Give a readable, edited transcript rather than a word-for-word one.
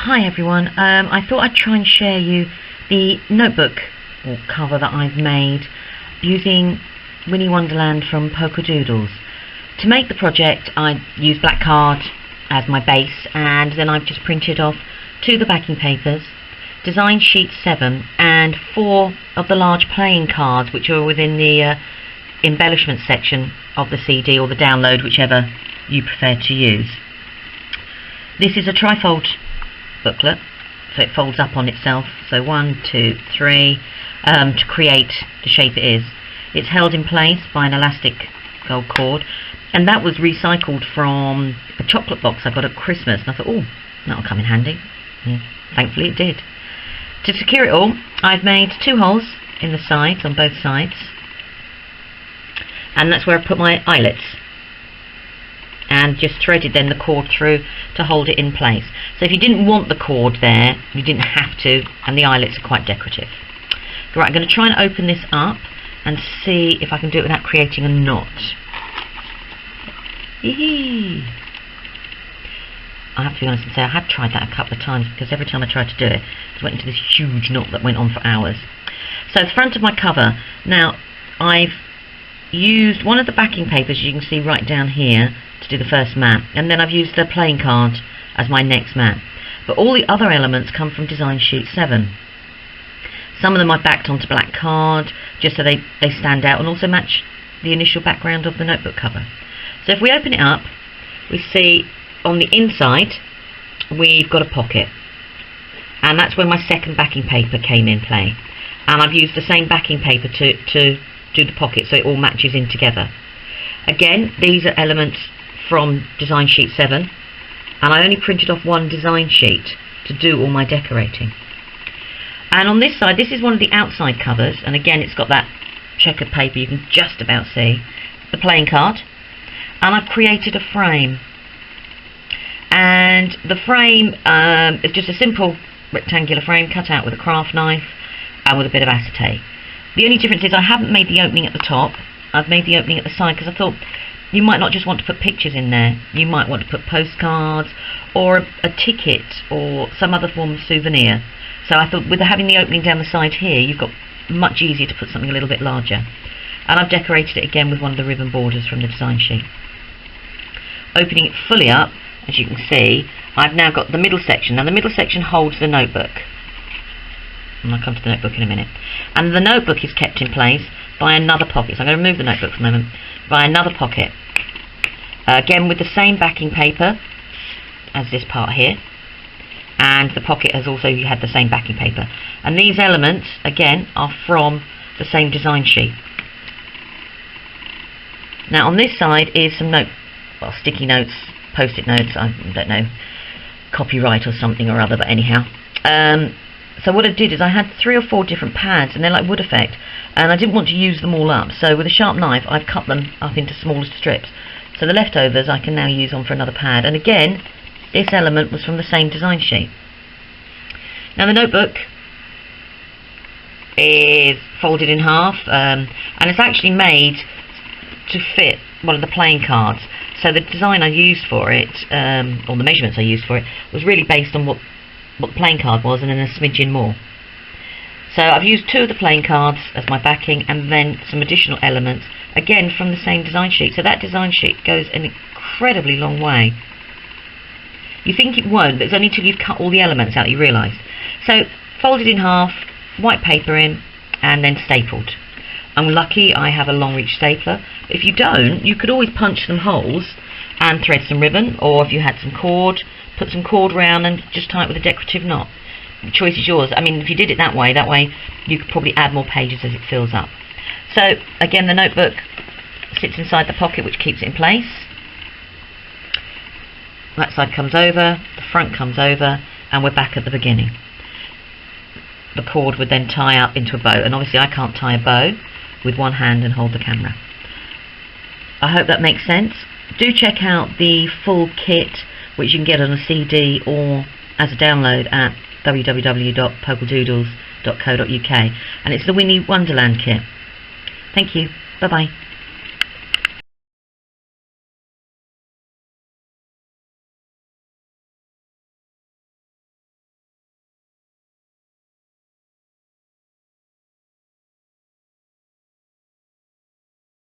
Hi everyone, I thought I'd try and share you the notebook cover that I've made using Winnie Wonderland from Polka Doodles. To make the project I used black card as my base, and then I've just printed off 2 of the backing papers, design sheet 7 and 4 of the large playing cards which are within the embellishment section of the CD or the download, whichever you prefer to use. This is a trifold booklet, so it folds up on itself, so 1, 2, 3 to create the shape it is. It's held in place by an elastic gold cord, and that was recycled from a chocolate box I got at Christmas, and I thought, oh, that'll come in handy. Thankfully it did. To secure it all, I've made 2 holes in the sides, on both sides, and that's where I put my eyelets, and just threaded then the cord through to hold it in place. So if you didn't want the cord there, you didn't have to, and the eyelets are quite decorative. Right, I'm going to try and open this up and see if I can do it without creating a knot. I have to be honest and say I had tried that a couple of times, because every time I tried to do it, it went into this huge knot that went on for hours. So the front of my cover, now I've used one of the backing papers you can see right down here to do the first mat, and then I've used the playing card as my next mat, but all the other elements come from design sheet 7. Some of them I've backed onto black card just so they stand out and also match the initial background of the notebook cover. So if we open it up, we see on the inside we've got a pocket, and that's where my second backing paper came in play, and I've used the same backing paper to do the pocket so it all matches in together. Again, these are elements from design sheet 7, and I only printed off 1 design sheet to do all my decorating. And on this side, this is one of the outside covers, and again it's got that checkered paper you can just about see, the playing card, and I've created a frame, and the frame is just a simple rectangular frame cut out with a craft knife and with a bit of acetate. The only difference is I haven't made the opening at the top, I've made the opening at the side, because I thought you might not just want to put pictures in there, you might want to put postcards or a ticket or some other form of souvenir. So I thought with having the opening down the side here, you've got much easier to put something a little bit larger. And I've decorated it again with one of the ribbon borders from the design sheet. Opening it fully up, as you can see, I've now got the middle section. Now the middle section holds the notebook, and I'll come to the notebook in a minute. And the notebook is kept in place by another pocket. So I'm going to remove the notebook for a moment. By another pocket. Again with the same backing paper as this part here. And the pocket has also had the same backing paper. And these elements, again, are from the same design sheet. Now on this side is some sticky notes, post-it notes, I don't know, copyright or something or other, but anyhow. So what I did is I had 3 or 4 different pads, and they're like wood effect, and I didn't want to use them all up, so with a sharp knife I've cut them up into smaller strips. So the leftovers I can now use on for another pad, and again this element was from the same design sheet. Now the notebook is folded in half, and it's actually made to fit one of the playing cards. So the design I used for it, or the measurements I used for it, was really based on what the playing card was, and then a smidgen more. So I've used 2 of the playing cards as my backing, and then some additional elements, again from the same design sheet. So that design sheet goes an incredibly long way. You think it won't, but it's only until you've cut all the elements out you realise. So folded in half, white paper in, and then stapled. I'm lucky I have a long reach stapler. If you don't, you could always punch some holes and thread some ribbon, or if you had some cord, put some cord round and just tie it with a decorative knot. The choice is yours. I mean, if you did it that way you could probably add more pages as it fills up. So again, the notebook sits inside the pocket, which keeps it in place. That side comes over, the front comes over, and we're back at the beginning. The cord would then tie up into a bow, and obviously I can't tie a bow with one hand and hold the camera. I hope that makes sense. Do check out the full kit, which you can get on a CD or as a download at www.polkadoodles.co.uk, and it's the Winnie Wonderland kit. Thank you. Bye bye.